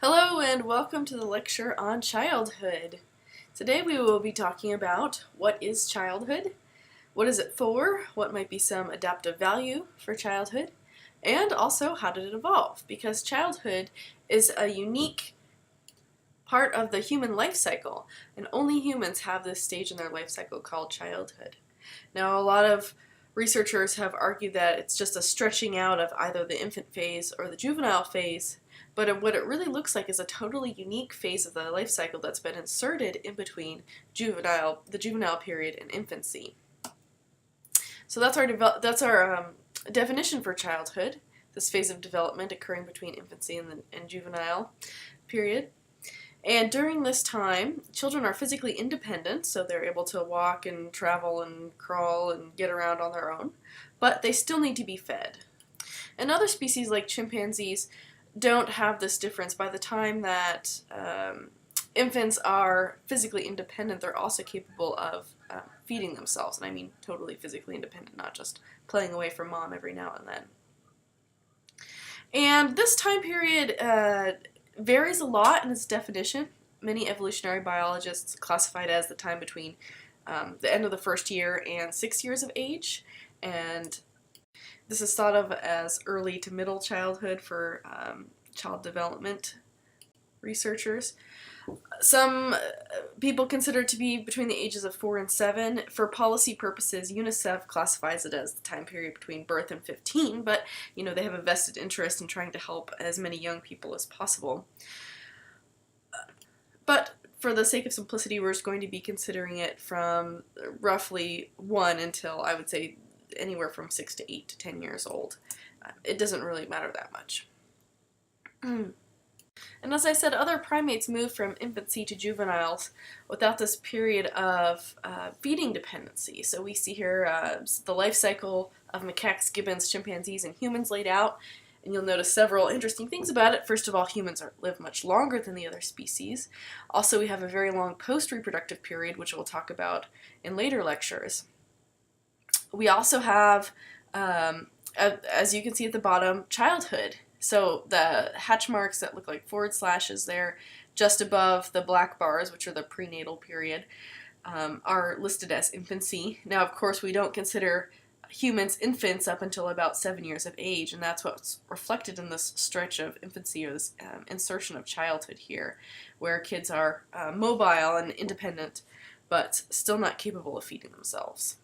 Hello and welcome to the lecture on childhood. Today we will be talking about what is childhood, what is it for, what might be some adaptive value for childhood, and also how did it evolve, because childhood is a unique part of the human life cycle, and only humans have this stage in their life cycle called childhood. Now, a lot of researchers have argued that it's just a stretching out of either the infant phase or the juvenile phase, but what it really looks like is a totally unique phase of the life cycle that's been inserted in between the juvenile period and infancy. So that's our definition for childhood, this phase of development occurring between infancy and juvenile period. And during this time, children are physically independent, so they're able to walk and travel and crawl and get around on their own, but they still need to be fed. And other species like chimpanzees don't have this difference. By the time that infants are physically independent, they're also capable of feeding themselves, and I mean totally physically independent, not just playing away from mom every now and then. And this time period varies a lot in its definition. Many evolutionary biologists classify it as the time between the end of the first year and 6 years of age, and this is thought of as early to middle childhood for child development researchers. Some people consider it to be between the ages of 4 and 7. For policy purposes, UNICEF classifies it as the time period between birth and 15, but they have a vested interest in trying to help as many young people as possible. But for the sake of simplicity, we're just going to be considering it from roughly 1 until, I would say, anywhere from 6 to 8 to 10 years old. It doesn't really matter that much. And as I said, other primates move from infancy to juveniles without this period of feeding dependency. So we see here the life cycle of macaques, gibbons, chimpanzees, and humans laid out, and you'll notice several interesting things about it. First of all, humans live much longer than the other species. Also, we have a very long post-reproductive period, which we'll talk about in later lectures. We also have, as you can see at the bottom, childhood. So the hatch marks that look like forward slashes there, just above the black bars, which are the prenatal period, are listed as infancy. Now, of course, we don't consider humans infants up until about 7 years of age, and that's what's reflected in this stretch of infancy, or this insertion of childhood here, where kids are mobile and independent, but still not capable of feeding themselves.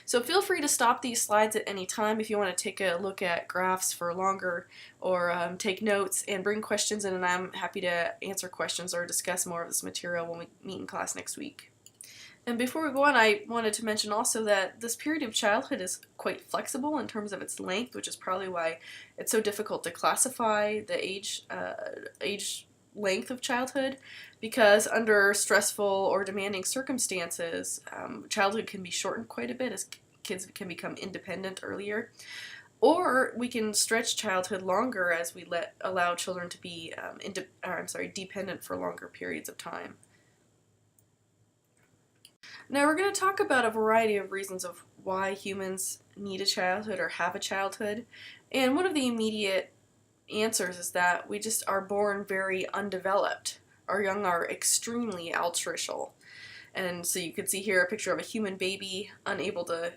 So feel free to stop these slides at any time if you want to take a look at graphs for longer, or take notes and bring questions in, and I'm happy to answer questions or discuss more of this material when we meet in class next week. And before we go on, I wanted to mention also that this period of childhood is quite flexible in terms of its length, which is probably why it's so difficult to classify the age length of childhood, because under stressful or demanding circumstances, childhood can be shortened quite a bit as kids can become independent earlier, or we can stretch childhood longer as we allow children to be dependent for longer periods of time. Now we're going to talk about a variety of reasons of why humans need a childhood or have a childhood, and one of the immediate answers is that we just are born very undeveloped. Our young are extremely altricial, and so you can see here a picture of a human baby unable to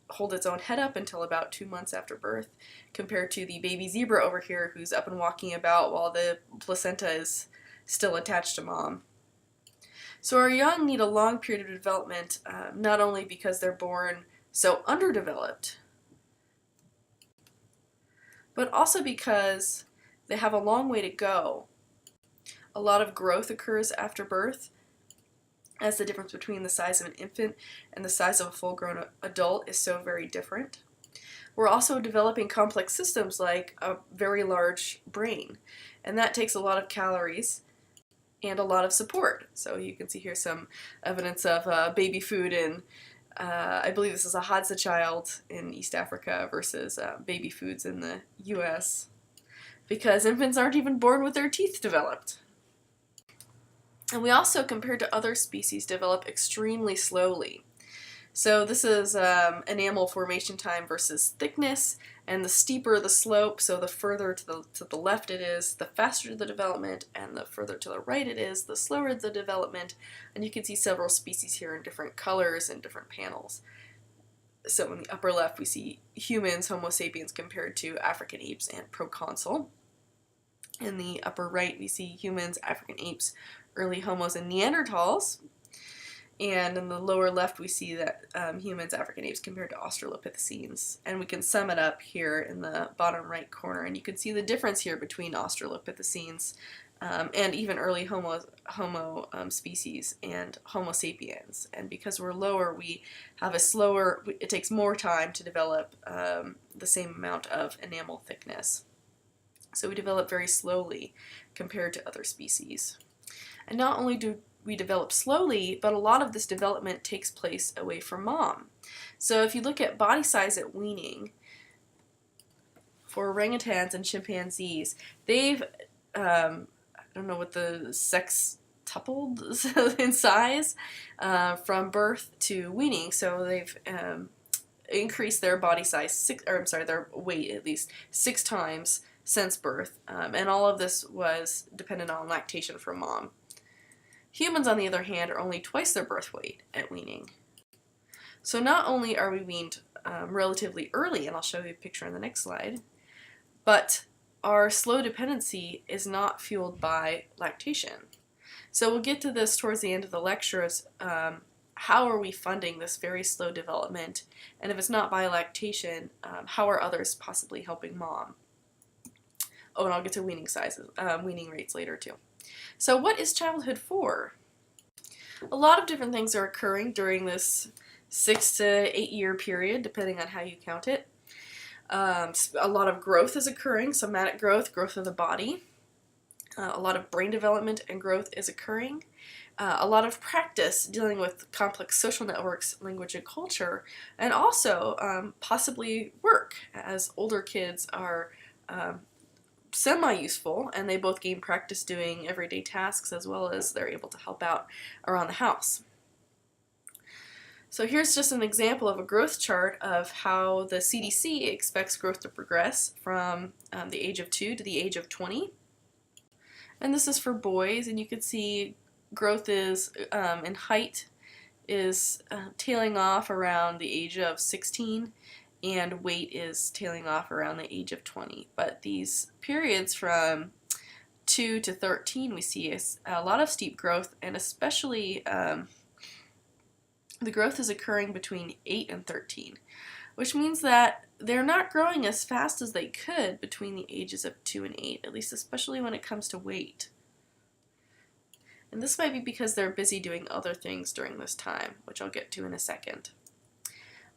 hold its own head up until about 2 months after birth, compared to the baby zebra over here who's up and walking about while the placenta is still attached to mom. So our young need a long period of development, not only because they're born so underdeveloped, but also because they have a long way to go. A lot of growth occurs after birth, as the difference between the size of an infant and the size of a full-grown adult is so very different. We're also developing complex systems like a very large brain, and that takes a lot of calories and a lot of support. So you can see here some evidence of baby food in I believe this is a Hadza child in East Africa versus baby foods in the US, because infants aren't even born with their teeth developed. And we also, compared to other species, develop extremely slowly. So this is enamel formation time versus thickness, and the steeper the slope, so the further to the left it is, the faster the development, and the further to the right it is, the slower the development. And you can see several species here in different colors and different panels. So in the upper left we see humans, Homo sapiens, compared to African apes and proconsul. In the upper right we see humans, African apes, early Homos, and Neanderthals. And in the lower left we see that humans, African apes, compared to Australopithecines. And we can sum it up here in the bottom right corner, and you can see the difference here between Australopithecines and even early Homo species and Homo sapiens. And because we're lower, we have it takes more time to develop the same amount of enamel thickness. So we develop very slowly compared to other species. And not only do we develop slowly, but a lot of this development takes place away from mom. So if you look at body size at weaning, for orangutans and chimpanzees, they've, I don't know what the sextupled in size from birth to weaning, so they've increased their body size, their weight at least 6 times since birth, and all of this was dependent on lactation from mom. Humans, on the other hand, are only twice their birth weight at weaning. So not only are we weaned relatively early, and I'll show you a picture on the next slide, but our slow dependency is not fueled by lactation. So we'll get to this towards the end of the lecture as how are we funding this very slow development, and if it's not by lactation, how are others possibly helping mom? Oh, and I'll get to weaning rates later too. So what is childhood for? A lot of different things are occurring during this 6 to 8 year period, depending on how you count it. A lot of growth is occurring, somatic growth, growth of the body. A lot of brain development and growth is occurring. A lot of practice dealing with complex social networks, language, and culture, and also possibly work, as older kids are semi-useful, and they both gain practice doing everyday tasks as well as they're able to help out around the house. So here's just an example of a growth chart of how the CDC expects growth to progress from the age of 2 to the age of 20. And this is for boys, and you can see growth is in height is tailing off around the age of 16, and weight is tailing off around the age of 20. But these periods from 2 to 13, we see a lot of steep growth, and especially the growth is occurring between 8 and 13, which means that they're not growing as fast as they could between the ages of 2 and 8, at least especially when it comes to weight. And this might be because they're busy doing other things during this time, which I'll get to in a second.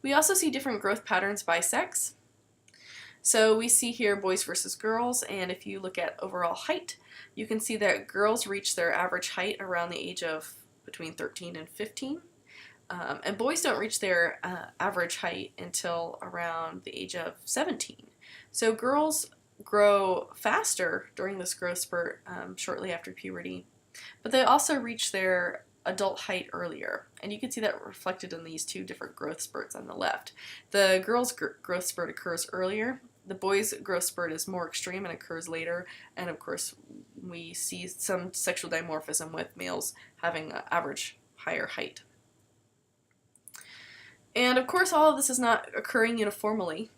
We also see different growth patterns by sex. So we see here boys versus girls, and if you look at overall height, you can see that girls reach their average height around the age of between 13 and 15. And boys don't reach their average height until around the age of 17. So girls grow faster during this growth spurt shortly after puberty, but they also reach their adult height earlier. And you can see that reflected in these 2 different growth spurts on the left. The girls' growth spurt occurs earlier. The boys' growth spurt is more extreme and occurs later. And of course, we see some sexual dimorphism with males having an average higher height. And of course, all of this is not occurring uniformly.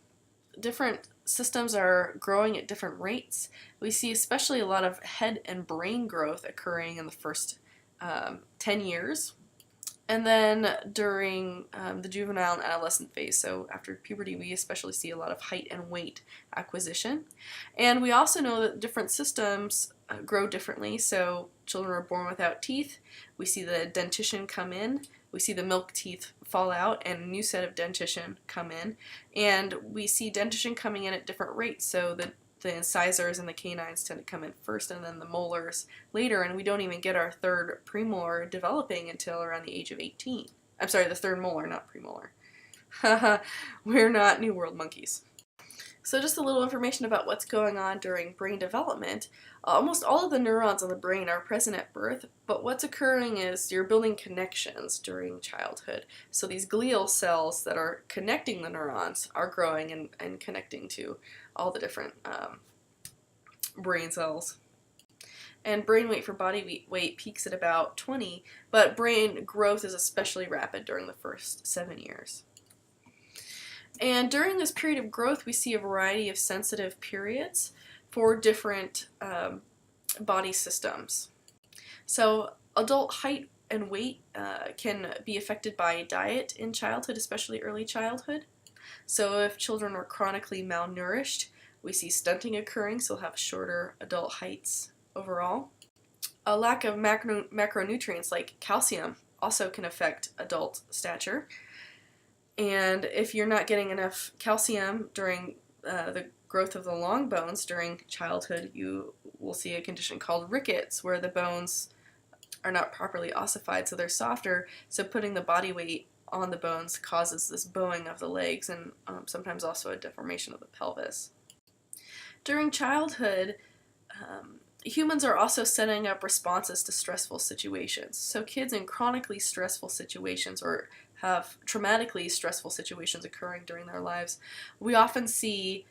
Different systems are growing at different rates. We see especially a lot of head and brain growth occurring in the first 10 years. And then during the juvenile and adolescent phase, so after puberty, we especially see a lot of height and weight acquisition. And we also know that different systems grow differently. So children are born without teeth. We see the dentition come in. We see the milk teeth fall out and a new set of dentition come in. And we see dentition coming in at different rates. So the incisors and the canines tend to come in first, and then the molars later, and we don't even get our third premolar developing until around the age of 18. I'm sorry, the third molar, not premolar. We're not New World monkeys. So just a little information about what's going on during brain development. Almost all of the neurons in the brain are present at birth, but what's occurring is you're building connections during childhood. So these glial cells that are connecting the neurons are growing and connecting to all the different brain cells. And brain weight for body weight peaks at about 20, but brain growth is especially rapid during the first 7 years. And during this period of growth, we see a variety of sensitive periods for different body systems. So adult height and weight can be affected by diet in childhood, especially early childhood. So if children are chronically malnourished, we see stunting occurring, so they'll have shorter adult heights overall. A lack of macronutrients like calcium also can affect adult stature. And if you're not getting enough calcium during the growth of the long bones during childhood, you will see a condition called rickets, where the bones are not properly ossified, so they're softer. So putting the body weight on the bones causes this bowing of the legs and sometimes also a deformation of the pelvis. During childhood, humans are also setting up responses to stressful situations. So kids in chronically stressful situations or have traumatically stressful situations occurring during their lives, we often see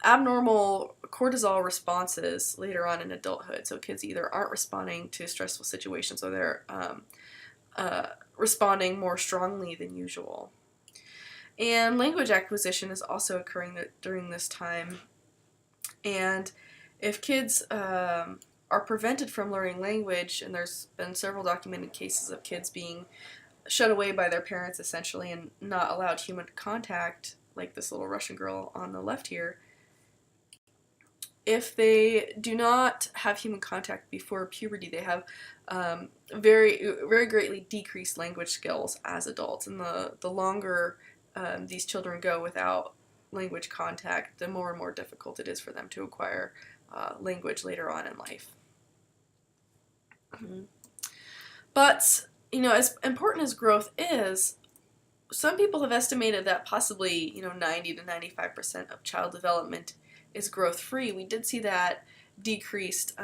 abnormal cortisol responses later on in adulthood. So kids either aren't responding to stressful situations or they're responding more strongly than usual. And language acquisition is also occurring during this time. And if kids are prevented from learning language, and there's been several documented cases of kids being shut away by their parents essentially and not allowed human contact, like this little Russian girl on the left here, if they do not have human contact before puberty, they have very, very greatly decreased language skills as adults. And the longer these children go without language contact, the more and more difficult it is for them to acquire language later on in life. But, as important as growth is, some people have estimated that possibly, 90 to 95% of child development is growth-free. We did see that decreased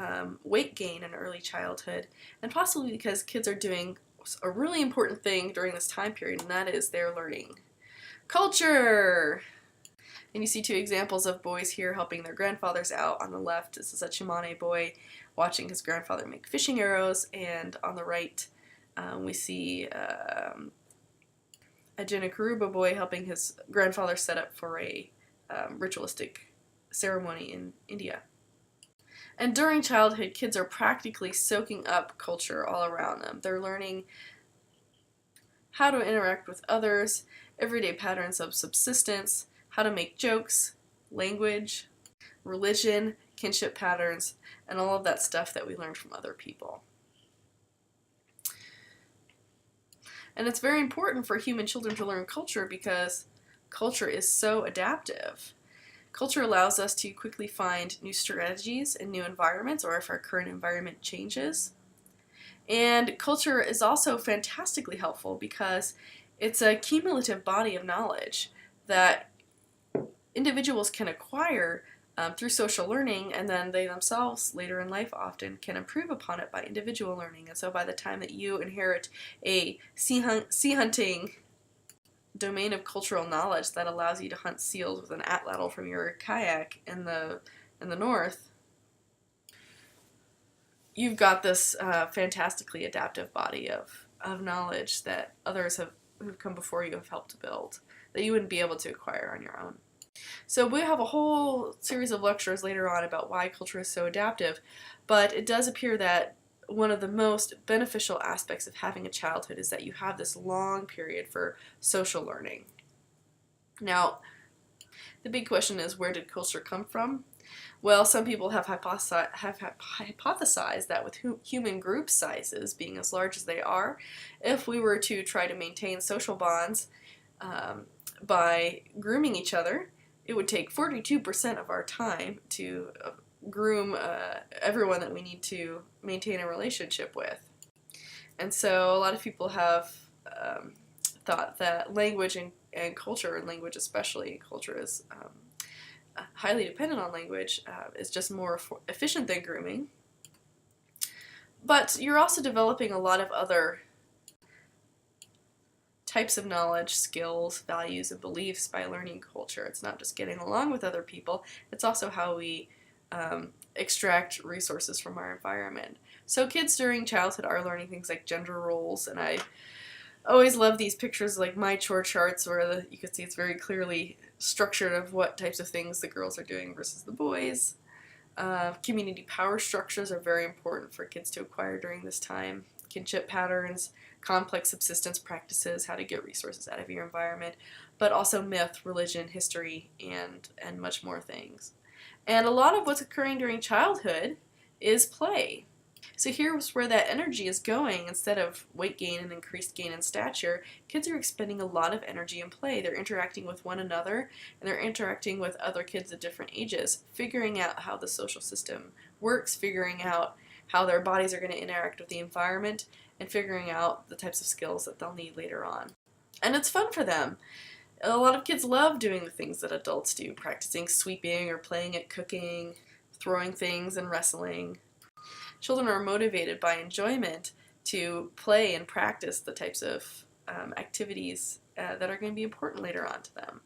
weight gain in early childhood, and possibly because kids are doing a really important thing during this time period, and that is they're learning culture. And you see two examples of boys here helping their grandfathers out. On the left, this is a Chimane boy watching his grandfather make fishing arrows, and on the right, we see a Jinakaruba boy helping his grandfather set up for a ritualistic ceremony in India. And during childhood, kids are practically soaking up culture all around them. They're learning how to interact with others, everyday patterns of subsistence, how to make jokes, language, religion, kinship patterns, and all of that stuff that we learned from other people. And it's very important for human children to learn culture because culture is so adaptive. Culture allows us to quickly find new strategies in new environments, or if our current environment changes. And culture is also fantastically helpful because it's a cumulative body of knowledge that individuals can acquire through social learning, and then they themselves later in life often can improve upon it by individual learning. And so by the time that you inherit a sea hunting domain of cultural knowledge that allows you to hunt seals with an atlatl from your kayak in the north, you've got this fantastically adaptive body of knowledge that others who've come before you have helped to build, that you wouldn't be able to acquire on your own. So we have a whole series of lectures later on about why culture is so adaptive, but it does appear that one of the most beneficial aspects of having a childhood is that you have this long period for social learning. Now, the big question is, where did culture come from? Well, some people have hypothesized that with human group sizes being as large as they are, if we were to try to maintain social bonds by grooming each other, it would take 42% of our time to groom everyone that we need to maintain a relationship with. And so a lot of people have thought that language and culture, and language especially, culture is highly dependent on language, is just more efficient than grooming. But you're also developing a lot of other types of knowledge, skills, values, and beliefs by learning culture. It's not just getting along with other people, it's also how we extract resources from our environment. So kids during childhood are learning things like gender roles, and I always love these pictures like my chore charts where you can see it's very clearly structured of what types of things the girls are doing versus the boys. Community power structures are very important for kids to acquire during this time. Kinship patterns, complex subsistence practices, how to get resources out of your environment, but also myth, religion, history, and much more things. And a lot of what's occurring during childhood is play. So here's where that energy is going. Instead of weight gain and increased gain in stature, kids are expending a lot of energy in play. They're interacting with one another, and they're interacting with other kids at different ages, figuring out how the social system works, figuring out how their bodies are going to interact with the environment, and figuring out the types of skills that they'll need later on. And it's fun for them. A lot of kids love doing the things that adults do, practicing sweeping or playing at cooking, throwing things and wrestling. Children are motivated by enjoyment to play and practice the types of activities that are going to be important later on to them.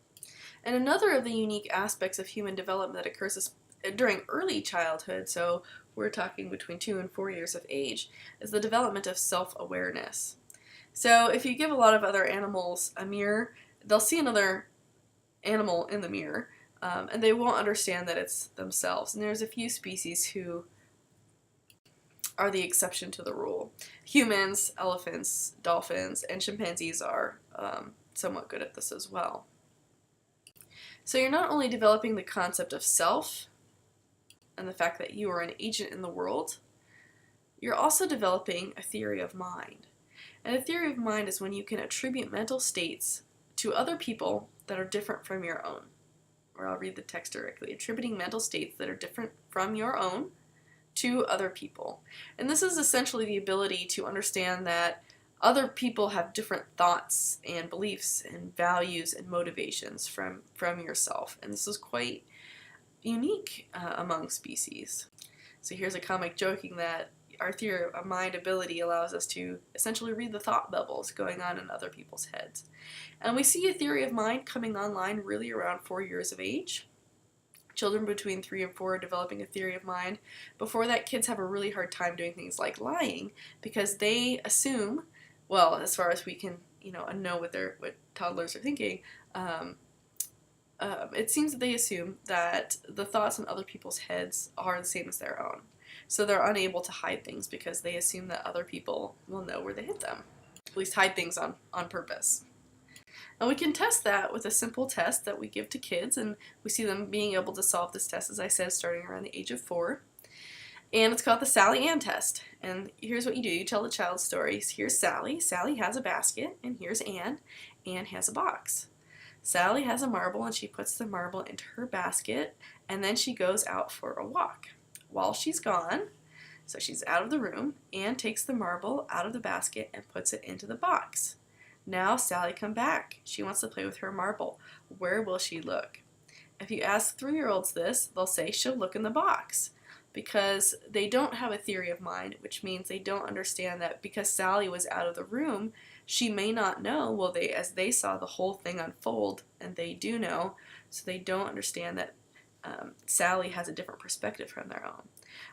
And another of the unique aspects of human development that occurs during early childhood, so we're talking between 2 and 4 years of age, is the development of self-awareness. So if you give a lot of other animals a mirror, they'll see another animal in the mirror, and they won't understand that it's themselves. And there's a few species who are the exception to the rule. Humans, elephants, dolphins, and chimpanzees are somewhat good at this as well. So you're not only developing the concept of self and the fact that you are an agent in the world, you're also developing a theory of mind. And a theory of mind is when you can attribute mental states to other people that are different from your own. Or I'll read the text directly. Attributing mental states that are different from your own to other people. And this is essentially the ability to understand that other people have different thoughts and beliefs and values and motivations from yourself. And this is quite unique among species. So here's a comic joking that our theory of mind ability allows us to essentially read the thought bubbles going on in other people's heads. And we see a theory of mind coming online really around 4 years of age. Children between 3 and 4 are developing a theory of mind. Before that, kids have a really hard time doing things like lying because they assume, well, as far as we can, know what toddlers are thinking, it seems that they assume that the thoughts in other people's heads are the same as their own. So they're unable to hide things because they assume that other people will know where they hid them. At least hide things on purpose. And we can test that with a simple test that we give to kids, and we see them being able to solve this test, as I said, starting around the age of 4. And it's called the Sally Ann test. And here's what you do. You tell the child stories. Here's Sally. Sally has a basket, and here's Ann. Ann has a box. Sally has a marble, and she puts the marble into her basket, and then she goes out for a walk. While she's gone, so she's out of the room, Ann takes the marble out of the basket and puts it into the box. Now Sally come back. She wants to play with her marble. Where will she look? If you ask 3-year-olds this, they'll say she'll look in the box because they don't have a theory of mind, which means they don't understand that because Sally was out of the room, she may not know, as they saw the whole thing unfold, and they do know, so they don't understand that Sally has a different perspective from their own.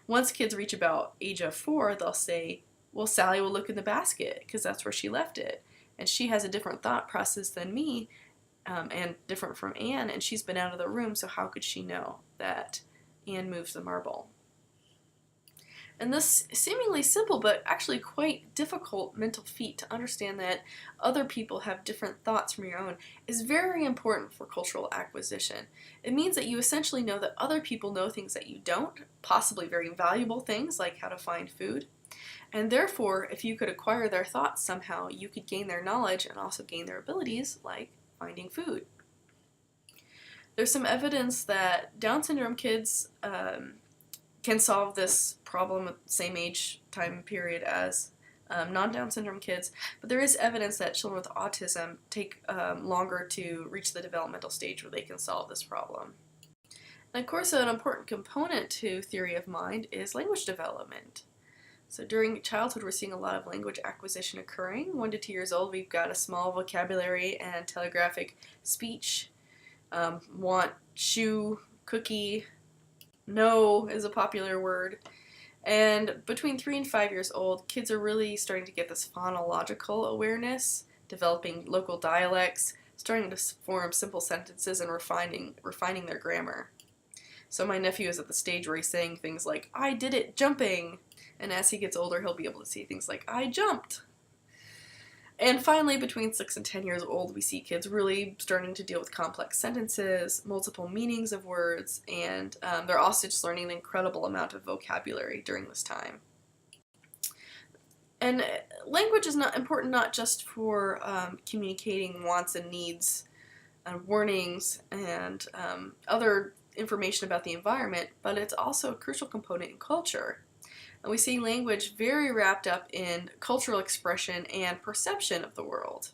Once kids reach about age of 4, they'll say, well, Sally will look in the basket because that's where she left it. And she has a different thought process than me, and different from Ann, and she's been out of the room, so how could she know that Ann moves the marble? And this seemingly simple but actually quite difficult mental feat to understand that other people have different thoughts from your own is very important for cultural acquisition. It means that you essentially know that other people know things that you don't, possibly very valuable things like how to find food. And therefore, if you could acquire their thoughts somehow, you could gain their knowledge and also gain their abilities, like finding food. There's some evidence that Down syndrome kids can solve this problem at the same age time period as non-Down syndrome kids, but there is evidence that children with autism take longer to reach the developmental stage where they can solve this problem. And of course, an important component to theory of mind is language development. So during childhood, we're seeing a lot of language acquisition occurring. 1 to 2 years old, we've got a small vocabulary and telegraphic speech. Want, shoe, cookie, no is a popular word. And between 3 and 5 years old, kids are really starting to get this phonological awareness, developing local dialects, starting to form simple sentences, and refining their grammar. So my nephew is at the stage where he's saying things like, "I did it jumping," and as he gets older, he'll be able to say things like, "I jumped." And finally, between 6 and 10 years old, we see kids really starting to deal with complex sentences, multiple meanings of words, and they're also just learning an incredible amount of vocabulary during this time. And language is not important not just for communicating wants and needs, warnings, and other information about the environment, but it's also a crucial component in culture. And we see language very wrapped up in cultural expression and perception of the world.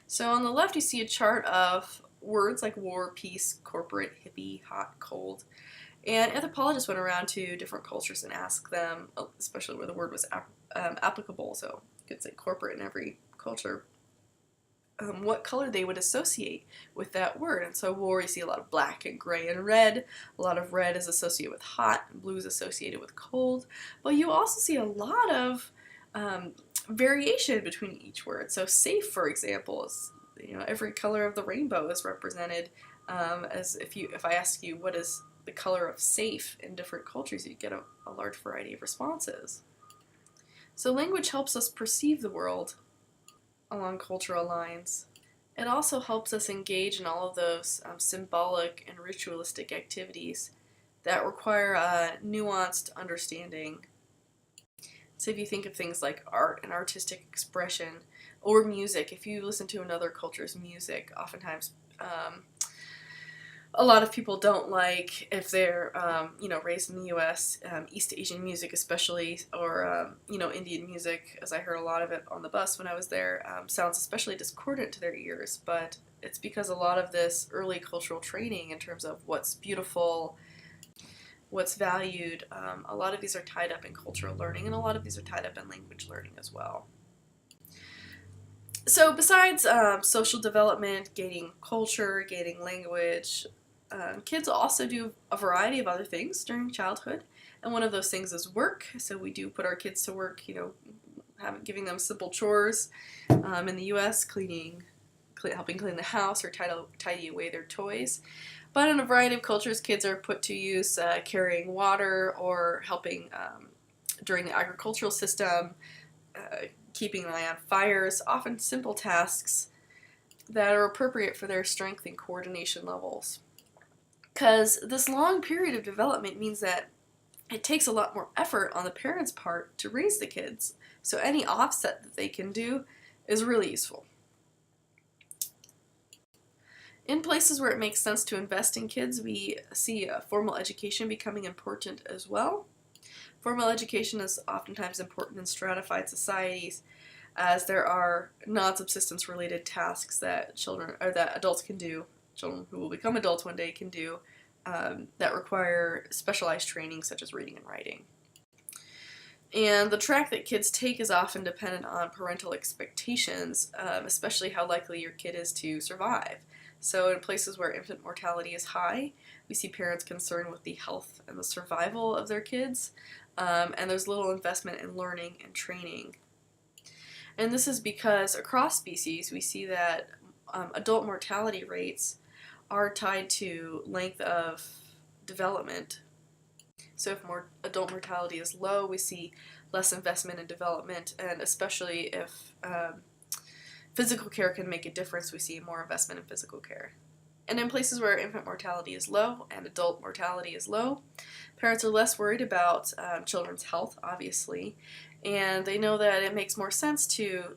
So on the left you see a chart of words like war, peace, corporate, hippie, hot, cold. And anthropologists went around to different cultures and asked them, especially where the word was applicable, so you could say corporate in every culture, what color they would associate with that word. And so war, you see a lot of black and gray and red. A lot of red is associated with hot, and blue is associated with cold. But you also see a lot of variation between each word. So safe, for example, is, every color of the rainbow is represented. As if I ask you what is the color of safe in different cultures, you get a large variety of responses. So language helps us perceive the world along cultural lines. It also helps us engage in all of those symbolic and ritualistic activities that require a nuanced understanding. So if you think of things like art and artistic expression, or music, if you listen to another culture's music, oftentimes a lot of people don't like, if they're raised in the U.S., East Asian music especially, or Indian music, as I heard a lot of it on the bus when I was there, sounds especially discordant to their ears. But it's because a lot of this early cultural training in terms of what's beautiful, what's valued, a lot of these are tied up in cultural learning, and a lot of these are tied up in language learning as well. So besides social development, gaining culture, gaining language, kids also do a variety of other things during childhood, and one of those things is work. So we do put our kids to work, giving them simple chores. In the U.S., helping clean the house or tidy away their toys. But in a variety of cultures, kids are put to use carrying water or helping during the agricultural system, keeping an eye on fires, often simple tasks that are appropriate for their strength and coordination levels. Because this long period of development means that it takes a lot more effort on the parents' part to raise the kids. So any offset that they can do is really useful. In places where it makes sense to invest in kids, we see formal education becoming important as well. Formal education is oftentimes important in stratified societies, as there are non-subsistence related tasks that adults can do, children who will become adults one day can do, that require specialized training such as reading and writing. And the track that kids take is often dependent on parental expectations, especially how likely your kid is to survive. So in places where infant mortality is high, we see parents concerned with the health and the survival of their kids, and there's little investment in learning and training. And this is because across species we see that adult mortality rates are tied to length of development. So if adult mortality is low, we see less investment in development, and especially if physical care can make a difference, we see more investment in physical care. And in places where infant mortality is low and adult mortality is low, parents are less worried about children's health, obviously, and they know that it makes more sense to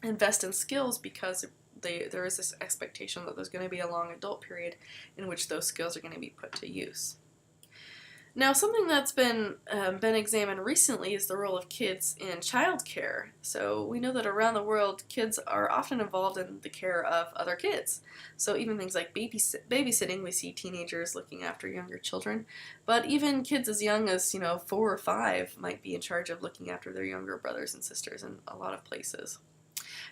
invest in skills because there is this expectation that there's going to be a long adult period in which those skills are going to be put to use. Now, something that's been examined recently is the role of kids in childcare. So we know that around the world, kids are often involved in the care of other kids. So even things like babysitting, we see teenagers looking after younger children. But even kids as young as 4 or 5 might be in charge of looking after their younger brothers and sisters in a lot of places.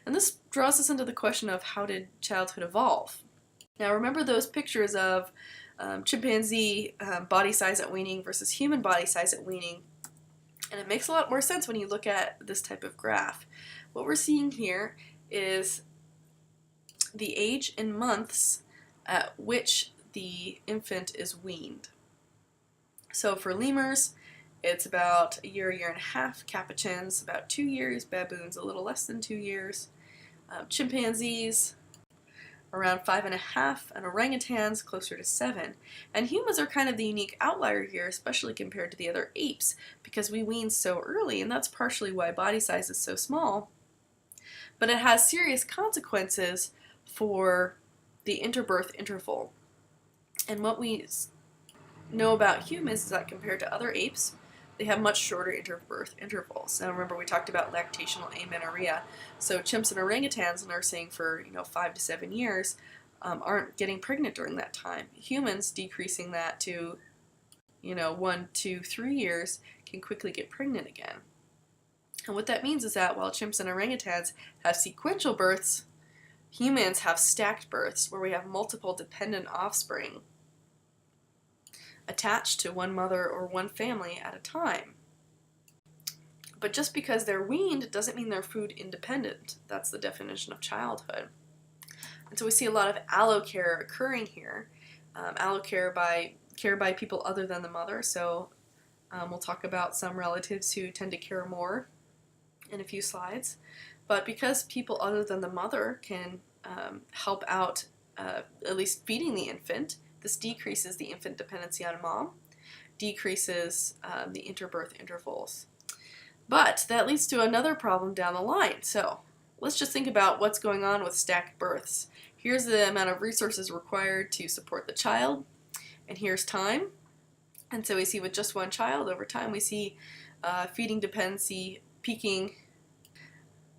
And this draws us into the question of how did childhood evolve? Now, remember those pictures of chimpanzee body size at weaning versus human body size at weaning, and it makes a lot more sense when you look at this type of graph. What we're seeing here is the age in months at which the infant is weaned. So for lemurs, it's about a year and a half, capuchins about 2 years, baboons a little less than 2 years, chimpanzees around 5.5, and orangutans closer to 7. And humans are kind of the unique outlier here, especially compared to the other apes, because we wean so early, and that's partially why body size is so small. But it has serious consequences for the interbirth interval. And what we know about humans is that compared to other apes, they have much shorter interbirth intervals. Now remember, we talked about lactational amenorrhea. So chimps and orangutans nursing for 5 to 7 years aren't getting pregnant during that time. Humans, decreasing that to 1, 2, 3 years, can quickly get pregnant again. And what that means is that while chimps and orangutans have sequential births, humans have stacked births where we have multiple dependent offspring attached to one mother or one family at a time. But just because they're weaned doesn't mean they're food independent. That's the definition of childhood. And so we see a lot of allocare occurring here. Allocare by care by people other than the mother. So we'll talk about some relatives who tend to care more in a few slides. But because people other than the mother can help out at least feeding the infant, this decreases the infant dependency on mom, decreases the interbirth intervals. But that leads to another problem down the line. So let's just think about what's going on with stacked births. Here's the amount of resources required to support the child, and here's time. And so we see with just one child, over time we see feeding dependency peaking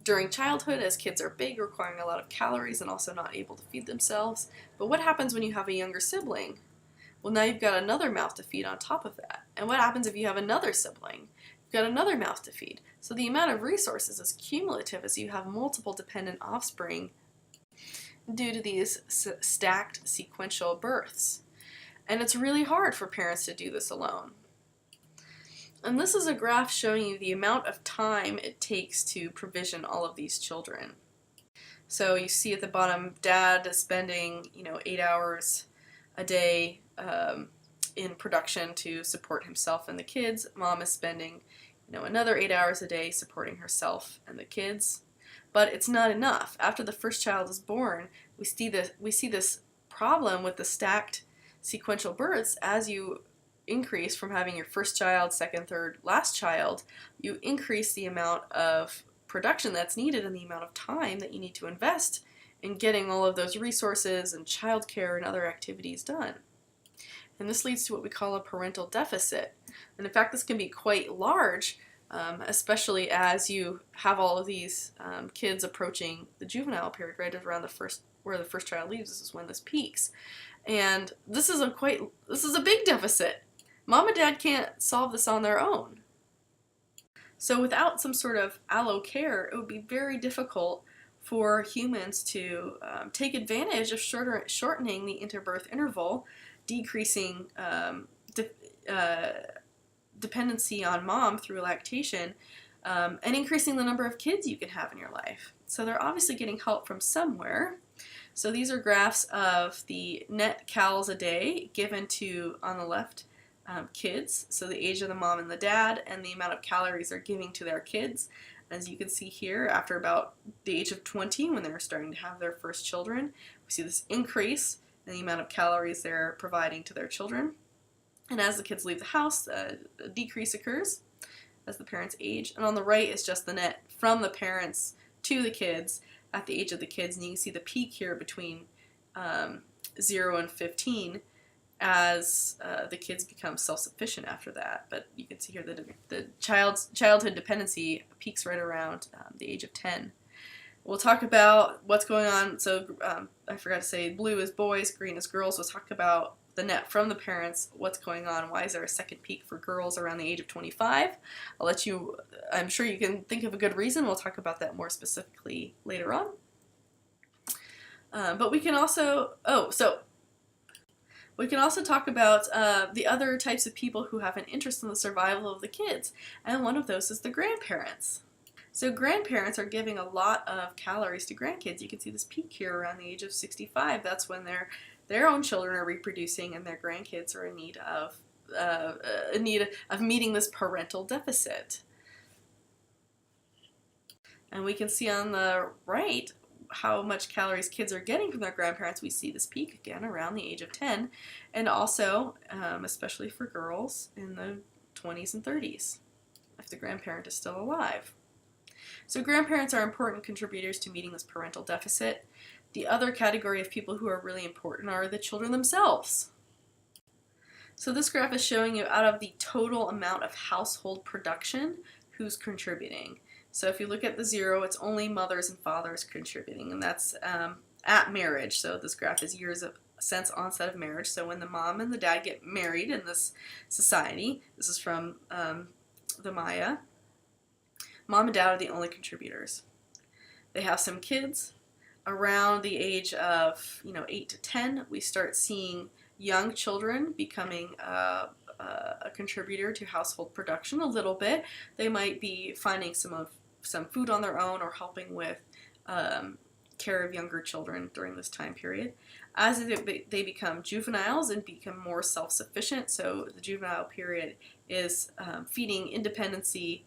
during childhood as kids are big, requiring a lot of calories and also not able to feed themselves. But what happens when you have a younger sibling? Well, now you've got another mouth to feed on top of that. And what happens if you have another sibling? You've got another mouth to feed. So the amount of resources is cumulative as you have multiple dependent offspring due to these stacked sequential births. And it's really hard for parents to do this alone. And this is a graph showing you the amount of time it takes to provision all of these children. So you see at the bottom, dad is spending 8 hours a day in production to support himself and the kids. Mom is spending another 8 hours a day supporting herself and the kids. But it's not enough. After the first child is born, we see this problem with the stacked sequential births. As you increase from having your first child, second, third, last child, you increase the amount of production that's needed and the amount of time that you need to invest in getting all of those resources and childcare and other activities done. And this leads to what we call a parental deficit. And in fact, this can be quite large, especially as you have all of these kids approaching the juvenile period, right around where the first child leaves. This is when this peaks. And this is a big deficit. Mom and dad can't solve this on their own. So without some sort of allocare, it would be very difficult for humans to take advantage of shortening the interbirth interval, decreasing dependency on mom through lactation, and increasing the number of kids you can have in your life. So they're obviously getting help from somewhere. So these are graphs of the net calories a day given to, on the left, kids, so the age of the mom and the dad, and the amount of calories they're giving to their kids. As you can see here, after about the age of 20, when they're starting to have their first children, we see this increase in the amount of calories they're providing to their children. And as the kids leave the house, a decrease occurs as the parents age. And on the right is just the net from the parents to the kids at the age of the kids. And you can see the peak here between 0 and 15, as the kids become self-sufficient after that. But you can see here that the childhood dependency peaks right around the age of 10. We'll talk about what's going on. So I forgot to say, blue is boys, green is girls. We'll talk about the net from the parents, what's going on, why is there a second peak for girls around the age of 25. I'm sure you can think of a good reason. We'll talk about that more specifically later on. But we can also, we can also talk about the other types of people who have an interest in the survival of the kids, and one of those is the grandparents. So grandparents are giving a lot of calories to grandkids. You can see this peak here around the age of 65. That's when their own children are reproducing and their grandkids are in need of meeting this parental deficit. And we can see on the right how much calories kids are getting from their grandparents. We see this peak again around the age of 10, and also, especially for girls, in the 20s and 30s, if the grandparent is still alive. So grandparents are important contributors to meeting this parental deficit. The other category of people who are really important are the children themselves. So this graph is showing you out of the total amount of household production, who's contributing. So if you look at the 0, it's only mothers and fathers contributing, and that's at marriage. So this graph is years since onset of marriage. So when the mom and the dad get married in this society, this is from the Maya, mom and dad are the only contributors. They have some kids. Around the age of 8 to 10, we start seeing young children becoming a contributor to household production a little bit. They might be finding some food on their own or helping with care of younger children during this time period. As they become juveniles and become more self-sufficient, so the juvenile period is feeding independency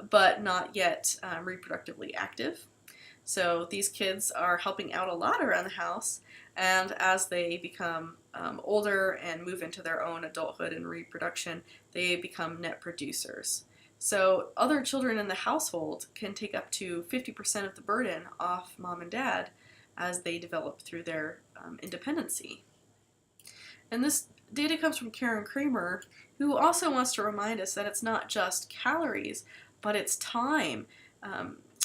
but not yet reproductively active. So these kids are helping out a lot around the house, and as they become older and move into their own adulthood and reproduction, they become net producers. So other children in the household can take up to 50% of the burden off mom and dad as they develop through their independency. And this data comes from Karen Kramer, who also wants to remind us that it's not just calories, but it's time.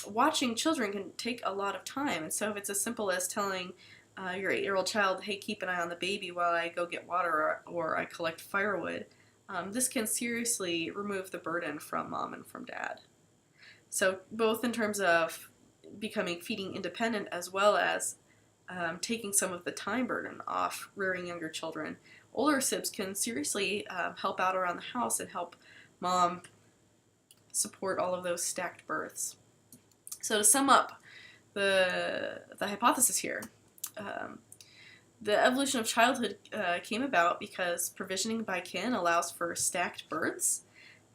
Watching children can take a lot of time, and so if it's as simple as telling your 8-year-old child, hey, keep an eye on the baby while I go get water or I collect firewood, this can seriously remove the burden from mom and from dad. So both in terms of becoming feeding independent as well as taking some of the time burden off rearing younger children, older sibs can seriously help out around the house and help mom support all of those stacked births. So to sum up the hypothesis here, the evolution of childhood came about because provisioning by kin allows for stacked births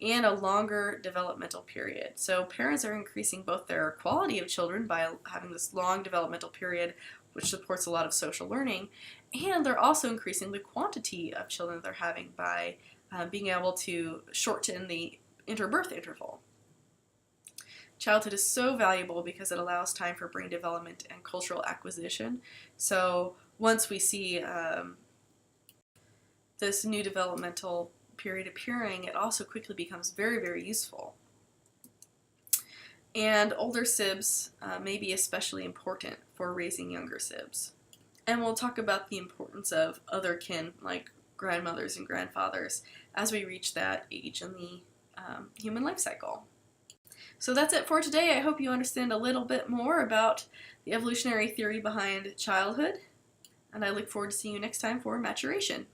and a longer developmental period. So parents are increasing both their quality of children by having this long developmental period, which supports a lot of social learning, and they're also increasing the quantity of children they're having by being able to shorten the interbirth interval. Childhood is so valuable because it allows time for brain development and cultural acquisition. So once we see this new developmental period appearing, it also quickly becomes very, very useful. And older sibs may be especially important for raising younger sibs. And we'll talk about the importance of other kin, like grandmothers and grandfathers, as we reach that age in the human life cycle. So that's it for today. I hope you understand a little bit more about the evolutionary theory behind childhood, and I look forward to seeing you next time for maturation.